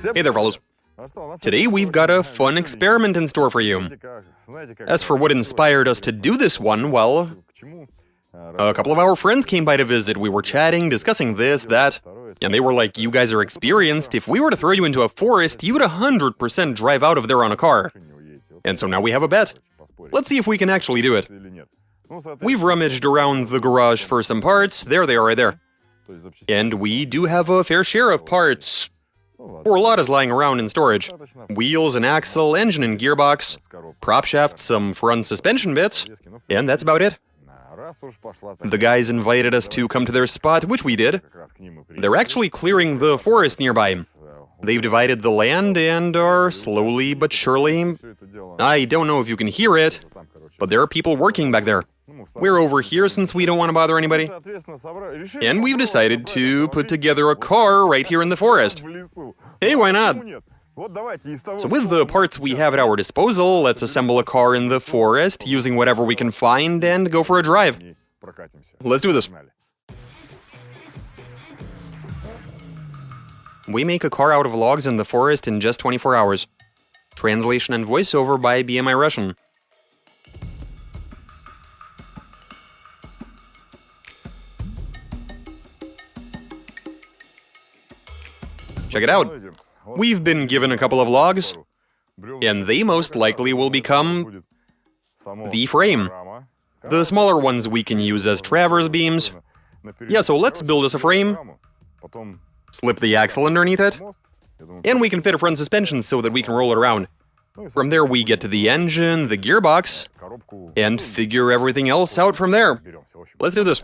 Hey there, fellas. Today we've got a fun experiment in store for you. As for what inspired us to do this one, well, a couple of our friends came by to visit. We were chatting, discussing this, that, and they were like, you guys are experienced. If we were to throw you into a forest, you would 100% drive out of there on a car. And so now we have a bet. Let's see if we can actually do it. We've rummaged around the garage for some parts. There they are right there. And we do have a fair share of parts. Or a lot is lying around in storage. Wheels, an axle, engine and gearbox, prop shaft, some front suspension bits, and that's about it. The guys invited us to come to their spot, which we did. They're actually clearing the forest nearby. They've divided the land and are slowly but surely... I don't know if you can hear it, but there are people working back there. We're over here since we don't want to bother anybody. And we've decided to put together a car right here in the forest. Hey, why not? So with the parts we have at our disposal, let's assemble a car in the forest using whatever we can find and go for a drive. Let's do this. We make a car out of logs in the forest in just 24 hours. Translation and voiceover by BMI Russian. Check it out. We've been given a couple of logs, and they most likely will become the frame. The smaller ones we can use as traverse beams. Yeah, so let's build us a frame, slip the axle underneath it, and we can fit a front suspension so that we can roll it around. From there we get to the engine, the gearbox, and figure everything else out from there. Let's do this.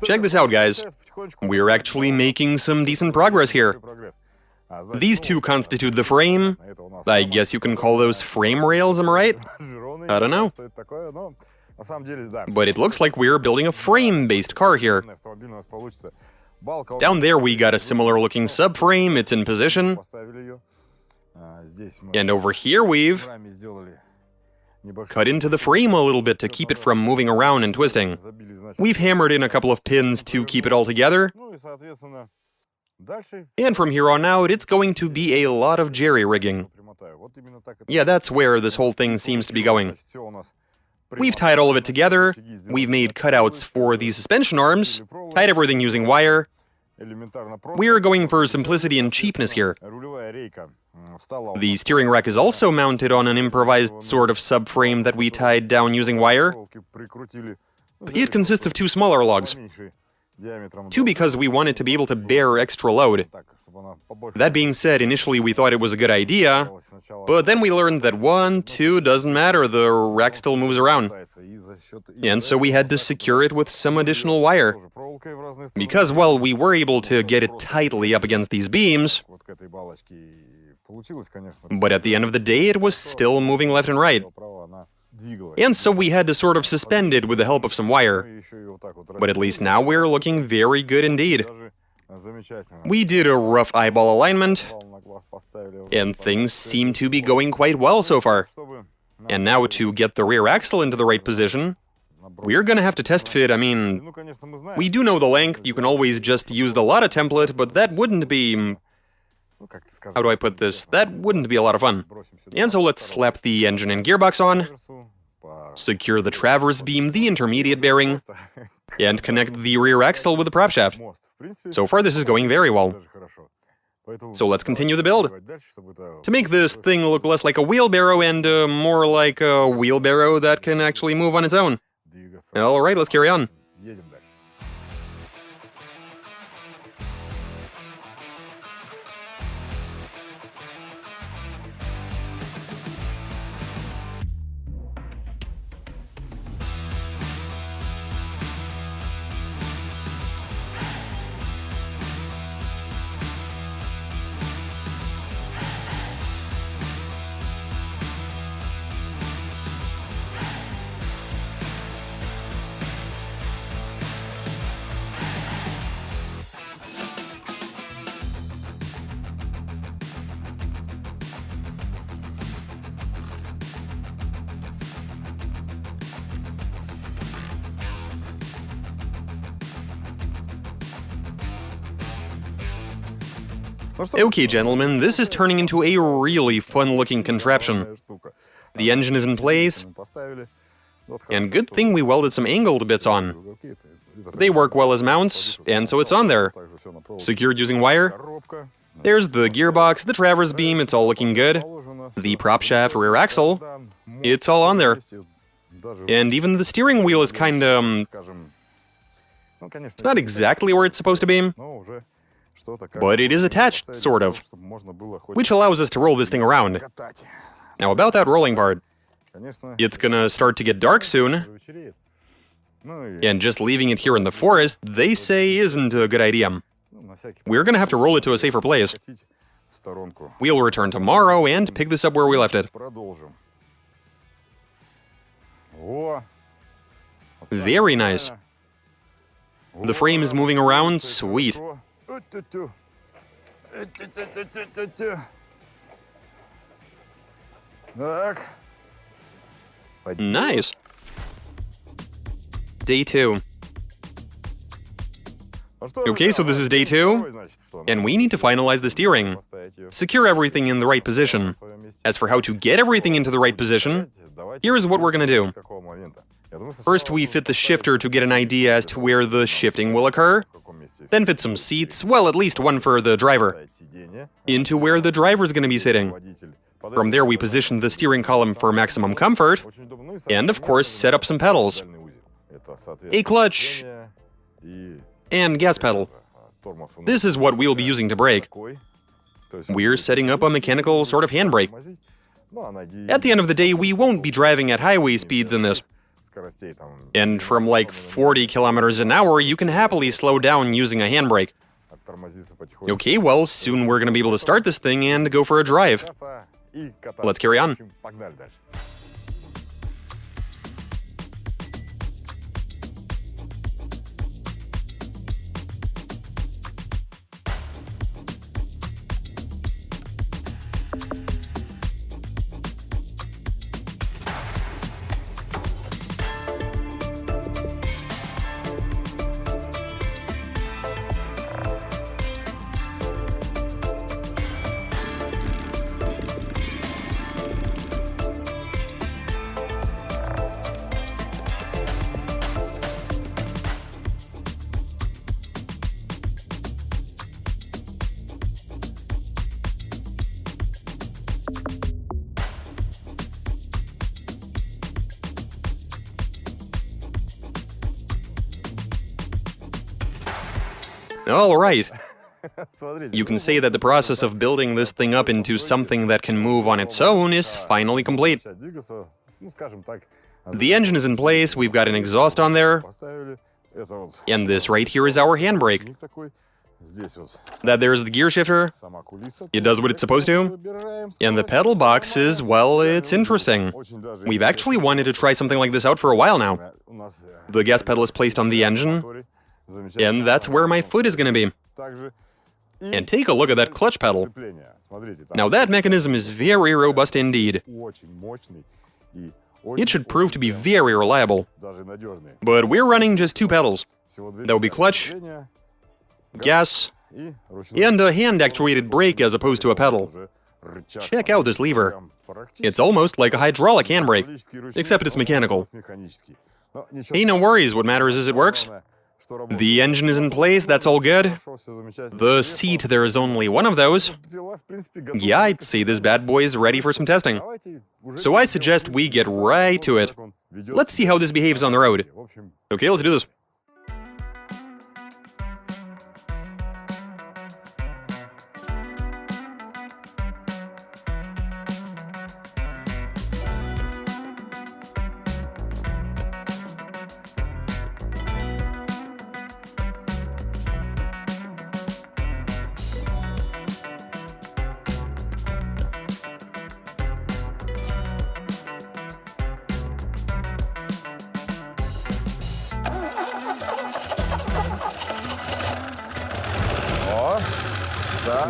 Check this out, guys. We're actually making some decent progress here. These two constitute the frame. I guess you can call those frame rails, am I right? I don't know. But it looks like we're building a frame-based car here. Down there we got a similar-looking subframe, it's in position. And over here we've cut into the frame a little bit to keep it from moving around and twisting. We've hammered in a couple of pins to keep it all together. And from here on out, it's going to be a lot of jerry-rigging. Yeah, that's where this whole thing seems to be going. We've tied all of it together, we've made cutouts for the suspension arms, tied everything using wire. We're going for simplicity and cheapness here. The steering rack is also mounted on an improvised sort of subframe that we tied down using wire. It consists of two smaller logs. Two because we wanted to be able to bear extra load. That being said, initially we thought it was a good idea, but then we learned that 1, 2 doesn't matter, the rack still moves around. And so we had to secure it with some additional wire. Because, well, we were able to get it tightly up against these beams, But at the end of the day, it was still moving left and right. And so we had to sort of suspend it with the help of some wire. But at least now we're looking very good indeed. We did a rough eyeball alignment, and things seem to be going quite well so far. And now to get the rear axle into the right position, we're gonna have to test fit. I mean, we do know the length, you can always just use the Lada template, but that wouldn't be... How do I put this? That wouldn't be a lot of fun. And so let's slap the engine and gearbox on, secure the traverse beam, the intermediate bearing, and connect the rear axle with the prop shaft. So far this is going very well. So let's continue the build. To make this thing look less like a wheelbarrow and more like a wheelbarrow that can actually move on its own. Alright, let's carry on. Okay, gentlemen, this is turning into a really fun-looking contraption. The engine is in place, and good thing we welded some angled bits on. They work well as mounts, and so it's on there. Secured using wire. There's the gearbox, the traverse beam, it's all looking good. The prop shaft, rear axle, it's all on there. And even the steering wheel is kinda... It's not exactly where it's supposed to be. But it is attached, sort of, which allows us to roll this thing around. Now about that rolling part, it's gonna start to get dark soon, and just leaving it here in the forest, they say isn't a good idea. We're gonna have to roll it to a safer place. We'll return tomorrow and pick this up where we left it. Very nice. The frame is moving around, sweet. Nice. Day 2. Okay, so this is day 2, and we need to finalize the steering. Secure everything in the right position. As for how to get everything into the right position, here's what we're gonna do. First, we fit the shifter to get an idea as to where the shifting will occur. Then fit some seats, well, at least one for the driver, into where the driver's gonna be sitting. From there, we position the steering column for maximum comfort, and of course, set up some pedals. A clutch, and gas pedal. This is what we'll be using to brake. We're setting up a mechanical sort of handbrake. At the end of the day, we won't be driving at highway speeds in this. And from like 40 kilometers an hour, you can happily slow down using a handbrake. Okay, well, soon we're gonna be able to start this thing and go for a drive. Let's carry on. All right. You can say that the process of building this thing up into something that can move on its own is finally complete. The engine is in place, we've got an exhaust on there, and this right here is our handbrake. that there's the gear shifter. It does what it's supposed to. And the pedal box is, well, it's interesting. We've actually wanted to try something like this out for a while now. The gas pedal is placed on the engine, and that's where my foot is going to be. And take a look at that clutch pedal. Now that mechanism is very robust indeed. It should prove to be very reliable. But we're running just two pedals. That would be clutch, gas, and a hand-actuated brake as opposed to a pedal. Check out this lever. It's almost like a hydraulic handbrake, except it's mechanical. Hey, no worries, what matters is it works. The engine is in place, that's all good. The seat, there is only one of those. Yeah, I'd say this bad boy is ready for some testing. So I suggest we get right to it. Let's see how this behaves on the road. Okay, let's do this.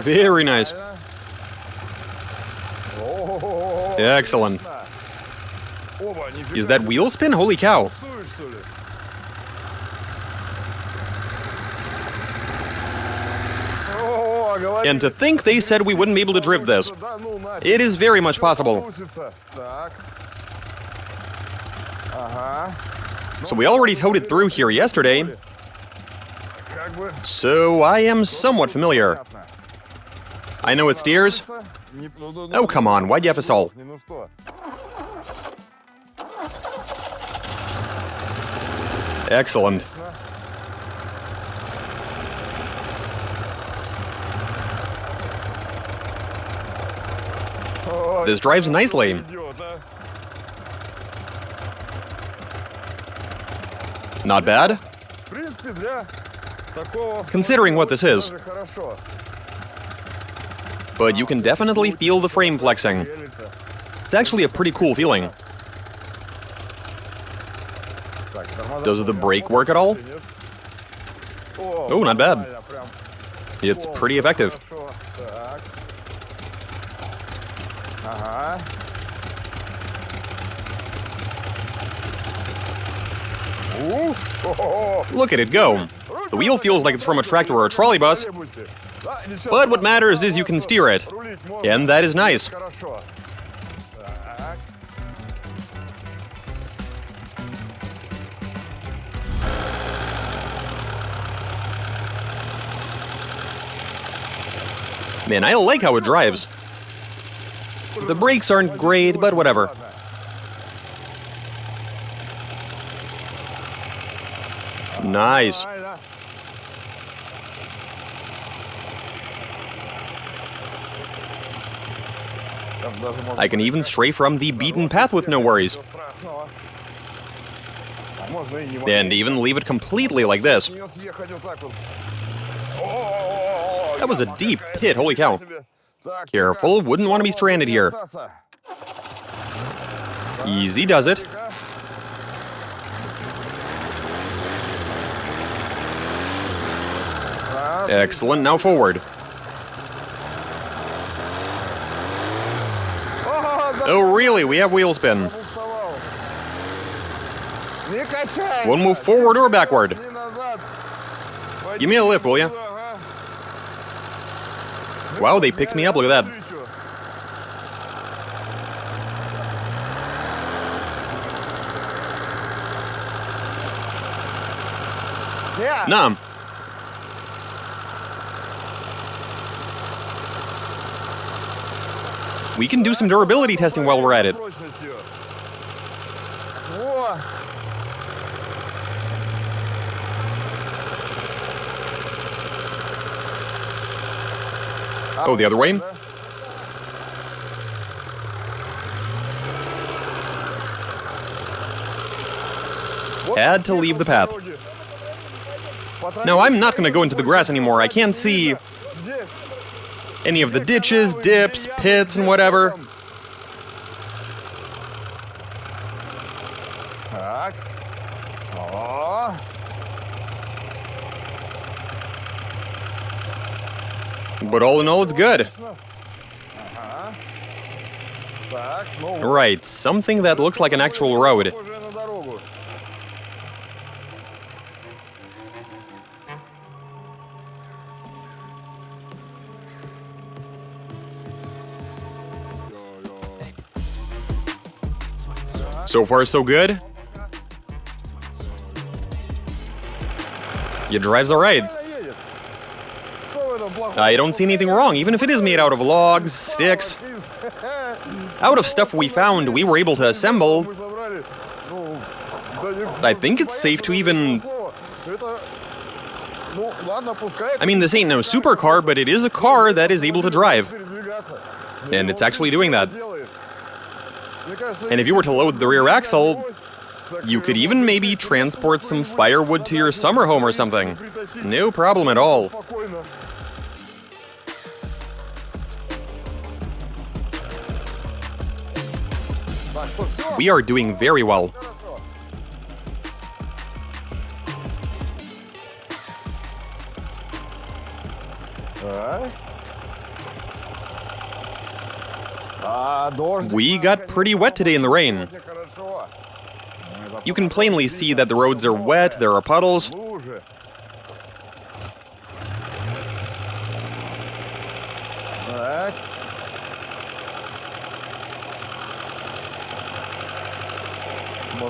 Very nice. Excellent. Is that wheel spin? Holy cow. And to think they said we wouldn't be able to drift this. It is very much possible. So we already towed it through here yesterday. So I am somewhat familiar. I know it steers. Oh, come on, why'd you have to stall? Excellent. This drives nicely. Not bad. Considering what this is. But you can definitely feel the frame flexing. It's actually a pretty cool feeling. Does the brake work at all? Oh, not bad. It's pretty effective. Look at it go. The wheel feels like it's from a tractor or a trolley bus. But what matters is you can steer it. And that is nice. Man, I like how it drives. The brakes aren't great, but whatever. Nice. I can even stray from the beaten path with no worries. And even leave it completely like this. That was a deep pit, holy cow. Careful, wouldn't want to be stranded here. Easy does it. Excellent, now forward. Oh really, we have wheel spin. Won't move forward or backward. Give me a lift, will ya? Wow, they picked me up, look at that. Nah. We can do some durability testing while we're at it. Oh, the other way? Had to leave the path. Now, I'm not gonna go into the grass anymore. I can't see any of the ditches, dips, pits, and whatever. Так. О. But all in all, it's good. Ага. Так, ну, Right, something that looks like an actual road. похоже на дорогу. So far, so good. Your drive's alright. Едет. Что в этом плохого? I don't see anything wrong, even if it is made out of logs, sticks. Out of stuff we found, we were able to assemble. Мы собрали, ну, да не- I think it's safe to even... слово. Это, ну, ладно, пускай. I mean, this ain't no supercar, but it is a car that is able to drive. Передвигаться. And it's actually doing that. Делает. Мне кажется, And if you were to load the rear axle, так, you could even maybe transport some firewood to your summer home or something. No problem at all. спокойно. Так, что, всё? We are doing very well. Хорошо. Дождик. We got pretty wet today in the rain. Сегодня хорошо. You can plainly see that the roads are wet, there are puddles. Лужи. Так.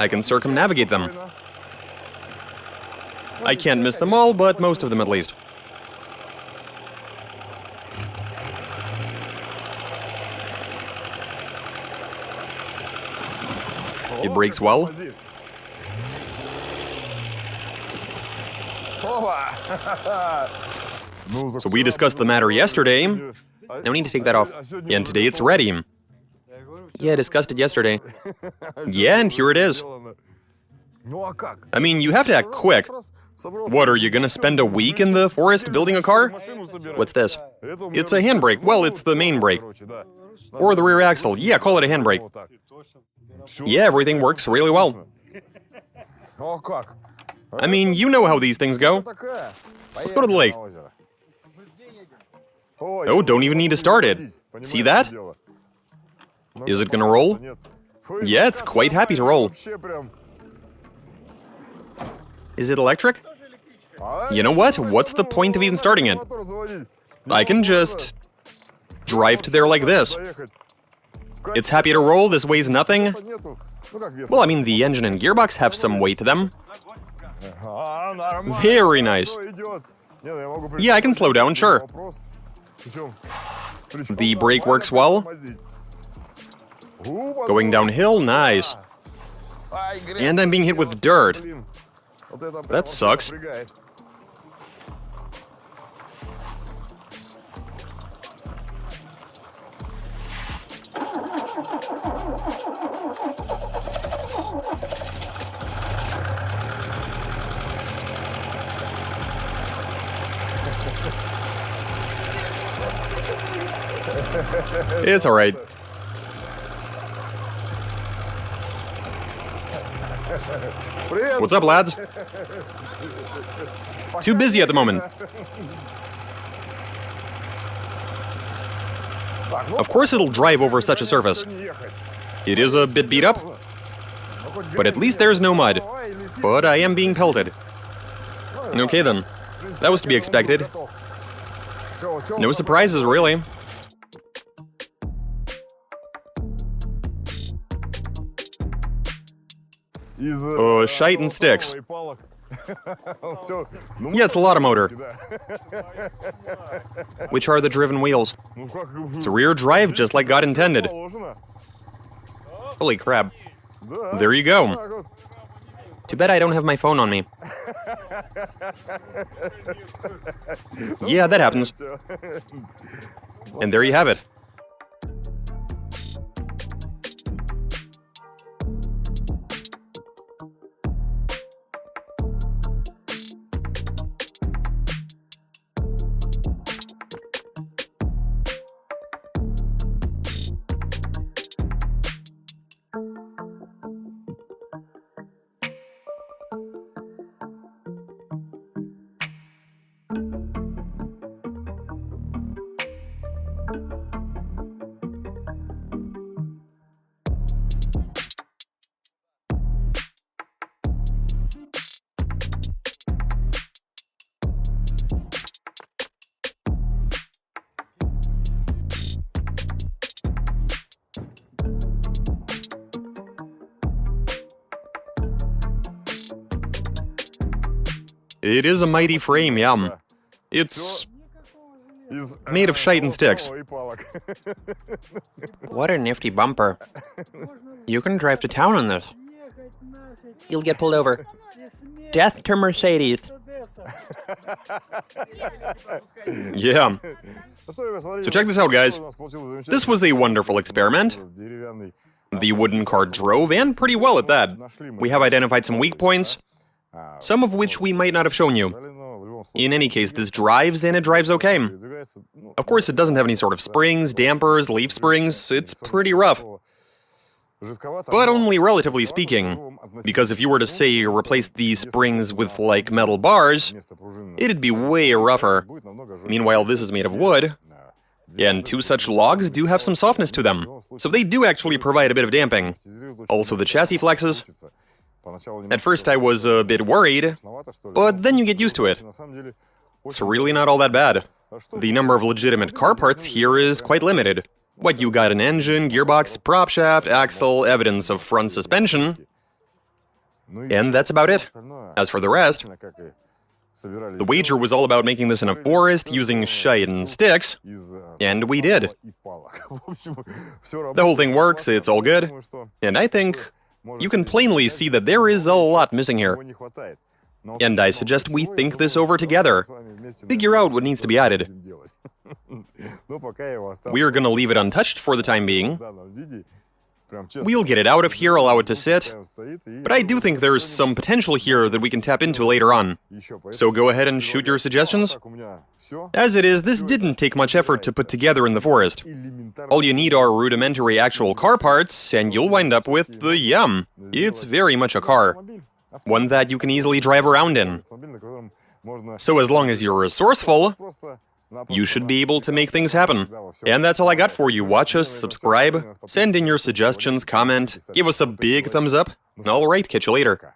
I can circumnavigate them. I can't miss them all, but most of them at least. It brakes well. So we discussed the matter yesterday. No need to take that off. And today it's ready. Yeah, I discussed it yesterday. Yeah, and here it is. Ну а как? I mean, you have to act quick. What, are you gonna spend a week in the forest building a car? What's this? It's a handbrake. Well, it's the main brake. Or the rear axle. Yeah, call it a handbrake. Yeah, everything works really well. О как? I mean, you know how these things go. Такая. Let's go to the lake. На озеро. Ой, Oh, don't even need to start it. See that? дело. Is it gonna roll? Нет. Yeah, it's quite happy to roll. Вообще прям. Is it electric? You know what? What's the point of even starting it? Мотор заводить. I can just drive to there like this. Заехать. It's happy to roll, this weighs nothing. Нету. Ну как веса? Well, I mean, the engine and gearbox have some weight to them. Нормально. Very nice. Всё идёт. Не, ну я могу Yeah, I can slow down, sure. Вопрос. Причём- The brake works well. Going downhill, nice. Ай, грязь. And I'm being hit with dirt. Блин, вот это прям That вот sucks. напрягает. It's alright. Привет. What's up, lads? Too busy at the moment. Так, ну, Of course it'll drive over such a surface. не ехать. It is a bit beat up, Ну, хоть but at грязь least нет. there's no mud. Давай, лепи. But I am being pelted. Okay then. В принципе, That was to be я expected. готов. Чё, No surprises, really. Из shite and sticks. и палок. Всё. Ну, Yeah, it's a lot of motor. да. Which are the driven wheels? Ну, как It's a rear drive, just like God intended. положено. Holy crap. Да. There you go. Так вот. Too bad I don't have my phone on me. Yeah, that happens. Всё. And there you have it. It is a mighty frame, yeah. It's made of shite and sticks. What a nifty bumper. You can drive to town on this. You'll get pulled over. Death to Mercedes. Yeah. So check this out, guys. This was a wonderful experiment. The wooden car drove, and pretty well at that. We have identified some weak points, some of which we might not have shown you. In any case, this drives, and it drives okay. Of course, it doesn't have any sort of springs, dampers, leaf springs. It's pretty rough. But only relatively speaking, because if you were to, say, replace these springs with, like, metal bars, it'd be way rougher. Meanwhile, this is made of wood, and two such logs do have some softness to them, so they do actually provide a bit of damping. Also, the chassis flexes. At first I was a bit worried, but then you get used to it. It's really not all that bad. The number of legitimate car parts here is quite limited. What, you got an engine, gearbox, prop shaft, axle, evidence of front suspension, and that's about it. As for the rest, the wager was all about making this in a forest using shite and sticks, and we did. The whole thing works, it's all good, and I think you can plainly see that there is a lot missing here. And I suggest we think this over together. Figure out what needs to be added. We're gonna leave it untouched for the time being. We'll get it out of here, allow it to sit. But I do think there's some potential here that we can tap into later on. So go ahead and shoot your suggestions. As it is, this didn't take much effort to put together in the forest. All you need are rudimentary actual car parts, and you'll wind up with the Yum. It's very much a car. One that you can easily drive around in. So as long as you're resourceful, you should be able to make things happen. And that's all I got for you. Watch us, subscribe, send in your suggestions, comment, give us a big thumbs up. Alright, catch you later.